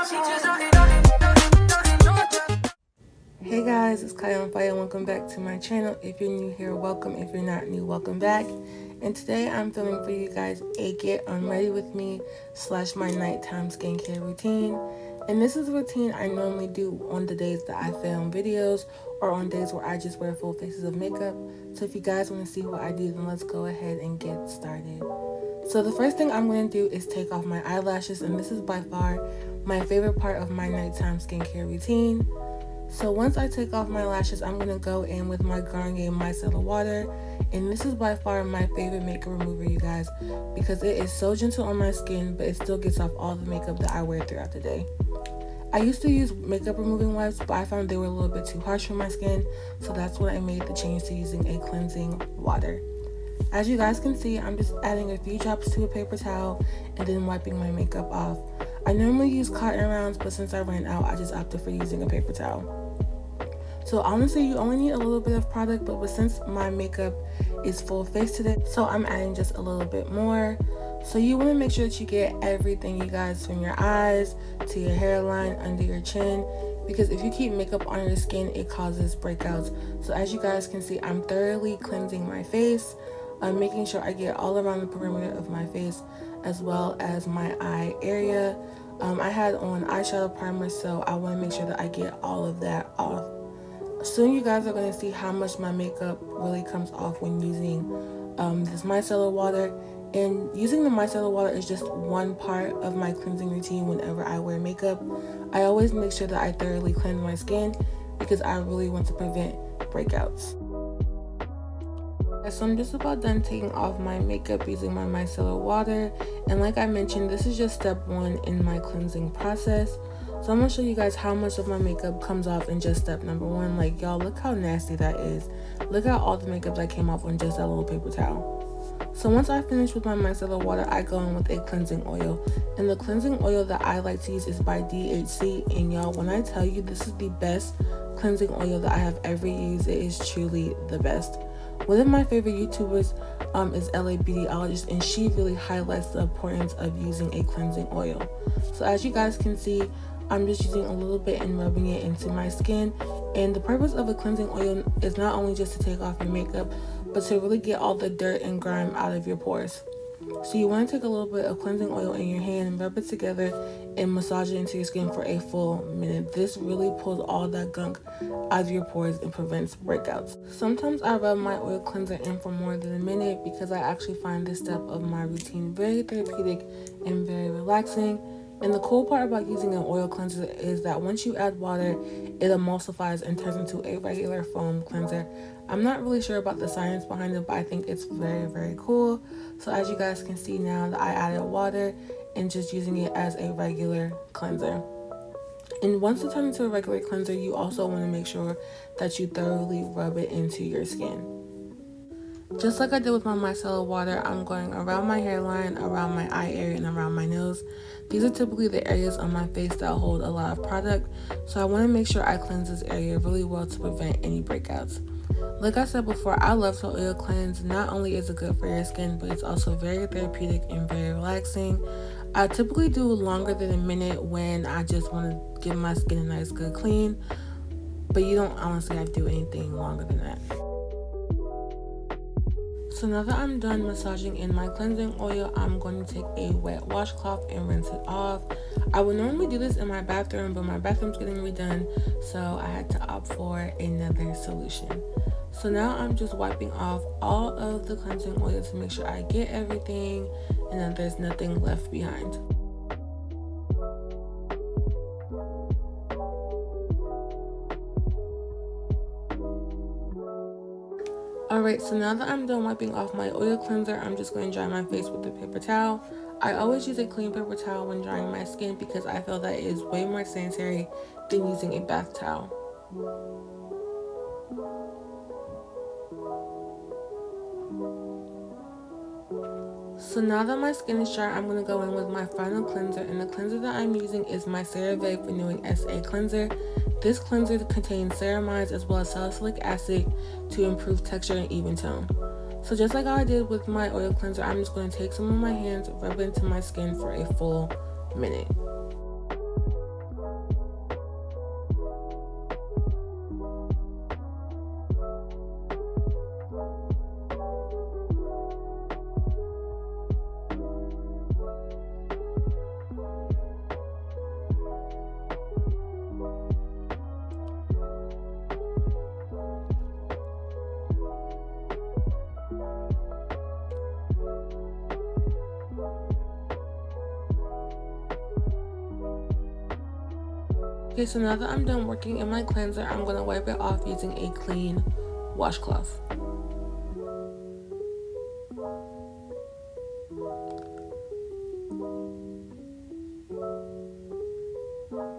Hey guys, it's Kiyaaaonfiyaaa and welcome back to my channel. If you're new here, welcome. If you're not new, welcome back. And today I'm filming for you guys a Get Unready with me / my nighttime skincare routine. And this is a routine I normally do on the days that I film videos or on days where I just wear full faces of makeup. So if you guys want to see what I do, then let's go ahead and get started. So the first thing I'm going to do is take off my eyelashes, and this is by far my favorite part of my nighttime skincare routine. So once I take off my lashes, I'm going to go in with my Garnier Micellar water, and this is by far my favorite makeup remover, you guys, because it is so gentle on my skin, but it still gets off all the makeup that I wear throughout the day. I used to use makeup removing wipes, but I found they were a little bit too harsh for my skin, so that's when I made the change to using a cleansing water. As you guys can see, I'm just adding a few drops to a paper towel and then wiping my makeup off. I normally use cotton rounds, but since I ran out, I just opted for using a paper towel. So honestly, you only need a little bit of product, but since my makeup is full face today, so I'm adding just a little bit more. So you want to make sure that you get everything, you guys, from your eyes to your hairline, under your chin, because if you keep makeup on your skin, it causes breakouts. So as you guys can see, I'm thoroughly cleansing my face. I'm making sure I get all around the perimeter of my face as well as my eye area. I had on eyeshadow primer, so I want to make sure that I get all of that off. Soon you guys are going to see how much my makeup really comes off when using this micellar water. And using the micellar water is just one part of my cleansing routine whenever I wear makeup. I always make sure that I thoroughly cleanse my skin because I really want to prevent breakouts. So I'm just about done taking off my makeup using my micellar water. And like I mentioned, this is just step 1 in my cleansing process. So I'm going to show you guys how much of my makeup comes off in just step number 1. Like, y'all, look how nasty that is. Look at all the makeup that came off on just that little paper towel. So once I finish with my micellar water, I go in with a cleansing oil. And the cleansing oil that I like to use is by DHC. And y'all, when I tell you this is the best cleansing oil that I have ever used, it is truly the best. One of my favorite YouTubers is LA Beautyologist, and she really highlights the importance of using a cleansing oil. So as you guys can see, I'm just using a little bit and rubbing it into my skin. And the purpose of a cleansing oil is not only just to take off your makeup, but to really get all the dirt and grime out of your pores. So you want to take a little bit of cleansing oil in your hand and rub it together and massage it into your skin for a full minute. This really pulls all that gunk out of your pores and prevents breakouts. Sometimes I rub my oil cleanser in for more than a minute because I actually find this step of my routine very therapeutic and very relaxing. And the cool part about using an oil cleanser is that once you add water, it emulsifies and turns into a regular foam cleanser. I'm not really sure about the science behind it, but I think it's very, very cool. So as you guys can see now that I added water and just using it as a regular cleanser. And once it turns into a regular cleanser, you also want to make sure that you thoroughly rub it into your skin. Just like I did with my micellar water, I'm going around my hairline, around my eye area, and around my nose. These are typically the areas on my face that hold a lot of product, so I want to make sure I cleanse this area really well to prevent any breakouts. Like I said before, I love to oil cleanse. Not only is it good for your skin, but it's also very therapeutic and very relaxing. I typically do longer than a minute when I just want to give my skin a nice good clean, but you don't honestly have to do anything longer than that. So now that I'm done massaging in my cleansing oil, I'm going to take a wet washcloth and rinse it off. I would normally do this in my bathroom, but my bathroom's getting redone, so I had to opt for another solution. So now I'm just wiping off all of the cleansing oil to make sure I get everything and that there's nothing left behind. Alright, so now that I'm done wiping off my oil cleanser, I'm just going to dry my face with a paper towel. I always use a clean paper towel when drying my skin because I feel that it is way more sanitary than using a bath towel. So now that my skin is dry, I'm going to go in with my final cleanser, and the cleanser that I'm using is my CeraVe Renewing SA Cleanser. This cleanser contains ceramides as well as salicylic acid to improve texture and even tone. So just like how I did with my oil cleanser, I'm just going to take some of my hands, rub it into my skin for a full minute. Okay, so now that I'm done working in my cleanser, I'm going to wipe it off using a clean washcloth.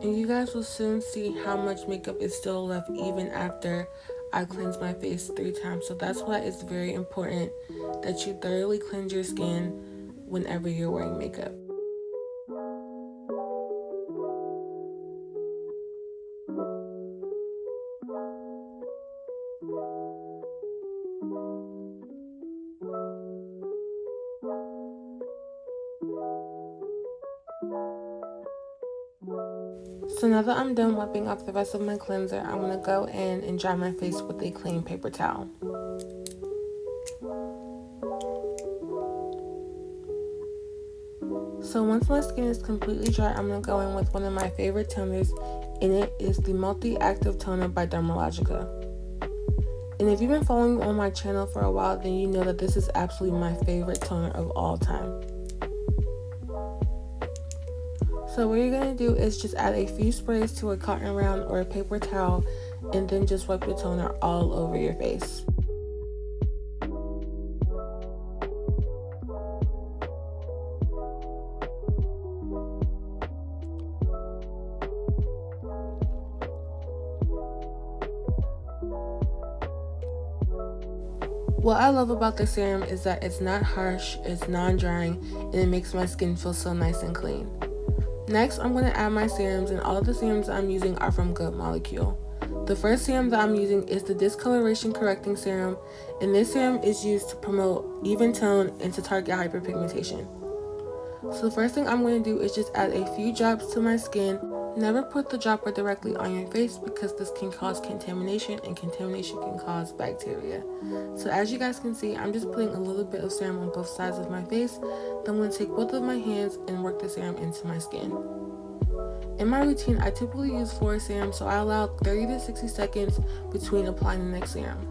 And you guys will soon see how much makeup is still left even after I cleanse my face 3 times. So that's why it's very important that you thoroughly cleanse your skin whenever you're wearing makeup. So now that I'm done wiping off the rest of my cleanser, I'm going to go in and dry my face with a clean paper towel. So once my skin is completely dry, I'm going to go in with one of my favorite toners, and it is the Multi-Active Toner by Dermalogica. And if you've been following me on my channel for a while, then you know that this is absolutely my favorite toner of all time. So what you're going to do is just add a few sprays to a cotton round or a paper towel, and then just wipe the toner all over your face. What I love about this serum is that it's not harsh, it's non-drying, and it makes my skin feel so nice and clean. Next, I'm going to add my serums, and all of the serums I'm using are from Good Molecule. The first serum that I'm using is the Discoloration Correcting Serum, and this serum is used to promote even tone and to target hyperpigmentation. So the first thing I'm going to do is just add a few drops to my skin. Never put the dropper directly on your face because this can cause contamination, and contamination can cause bacteria. So as you guys can see, I'm just putting a little bit of serum on both sides of my face. Then I'm going to take both of my hands and work the serum into my skin. In my routine, I typically use 4 serums, so I allow 30 to 60 seconds between applying the next serum.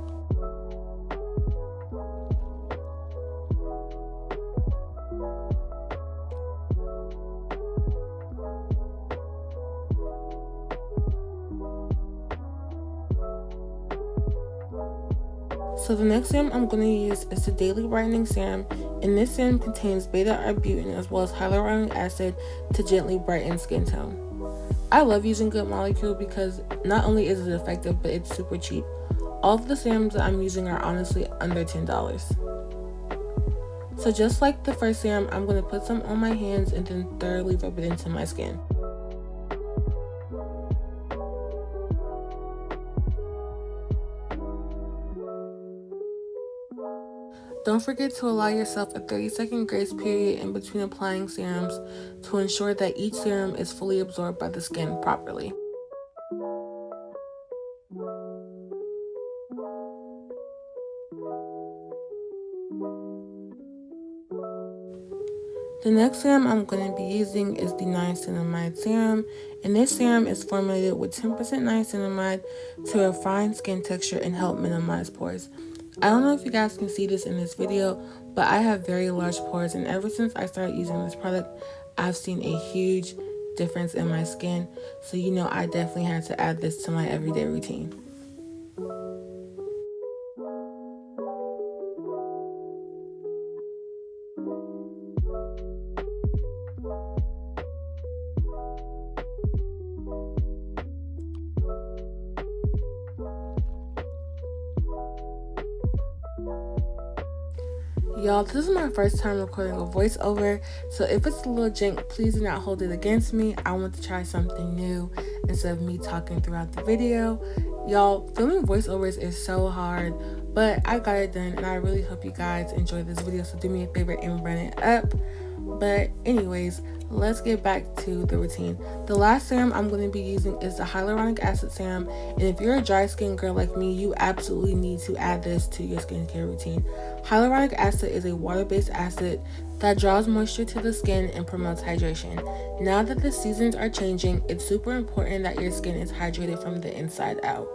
So the next serum I'm going to use is the Daily Brightening Serum, and this serum contains beta-arbutin as well as hyaluronic acid to gently brighten skin tone. I love using Good Molecule because not only is it effective, but it's super cheap. All of the serums that I'm using are honestly under $10. So just like the first serum, I'm going to put some on my hands and then thoroughly rub it into my skin. Don't forget to allow yourself a 30-second grace period in between applying serums to ensure that each serum is fully absorbed by the skin properly. The next serum I'm going to be using is the Niacinamide Serum, and this serum is formulated with 10% niacinamide to refine skin texture and help minimize pores. I don't know if you guys can see this in this video, but I have very large pores, and ever since I started using this product, I've seen a huge difference in my skin. So you know, I definitely had to add this to my everyday routine. Y'all, this is my first time recording a voiceover, so if it's a little jank, please do not hold it against me. I want to try something new instead of me talking throughout the video. Y'all, filming voiceovers is so hard, but I got it done, and I really hope you guys enjoy this video, so do me a favor and run it up. But anyways, let's get back to the routine. The last serum I'm going to be using is the Hyaluronic Acid Serum, and if you're a dry skin girl like me, you absolutely need to add this to your skincare routine. Hyaluronic acid is a water-based acid that draws moisture to the skin and promotes hydration. Now that the seasons are changing, it's super important that your skin is hydrated from the inside out.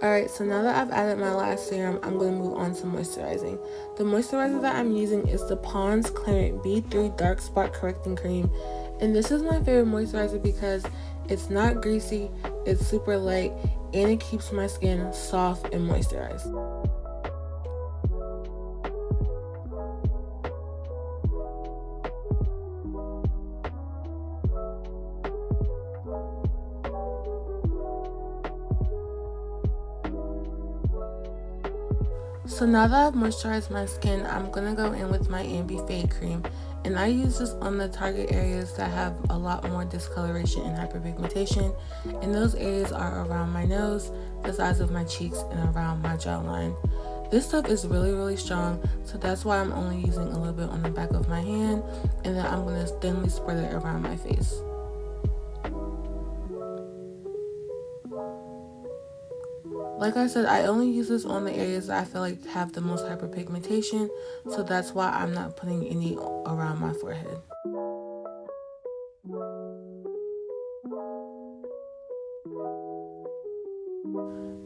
Alright, so now that I've added my last serum, I'm going to move on to moisturizing. The moisturizer that I'm using is the Pond's Clarant B3 Dark Spot Correcting Cream. And this is my favorite moisturizer because it's not greasy, it's super light, and it keeps my skin soft and moisturized. So now that I've moisturized my skin, I'm going to go in with my Ambi Fade Cream. And I use this on the target areas that have a lot more discoloration and hyperpigmentation. And those areas are around my nose, the sides of my cheeks, and around my jawline. This stuff is really strong, so that's why I'm only using a little bit on the back of my hand. And then I'm going to thinly spread it around my face. Like I said, I only use this on the areas that I feel like have the most hyperpigmentation, so that's why I'm not putting any around my forehead.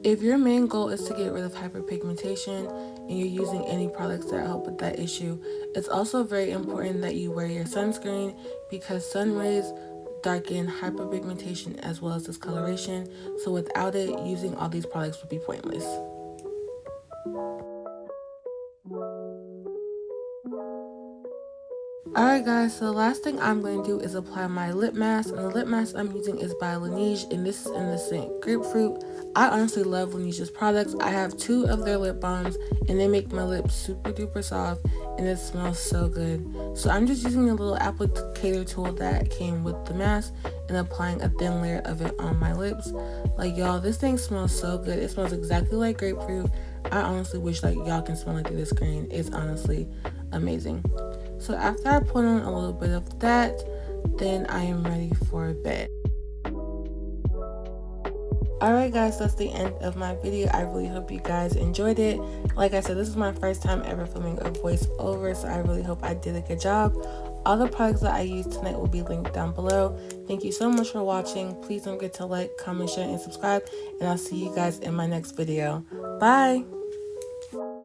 If your main goal is to get rid of hyperpigmentation and you're using any products that help with that issue, it's also very important that you wear your sunscreen because sun rays darken hyperpigmentation as well as discoloration, so without it, using all these products would be pointless. Alright guys, so the last thing I'm going to do is apply my lip mask, and the lip mask I'm using is by Laneige, and this is in the scent Grapefruit. I honestly love Laneige's products. I have 2 of their lip balms, and they make my lips super duper soft, and it smells so good. So I'm just using the little applicator tool that came with the mask and applying a thin layer of it on my lips. Like y'all, this thing smells so good. It smells exactly like grapefruit. I honestly wish like y'all can smell it through the screen. It's honestly amazing. So after I put on a little bit of that, then I am ready for bed. Alright guys, that's the end of my video. I really hope you guys enjoyed it. Like I said, this is my first time ever filming a voiceover, so I really hope I did a good job. All the products that I used tonight will be linked down below. Thank you so much for watching. Please don't forget to like, comment, share, and subscribe, and I'll see you guys in my next video. Bye!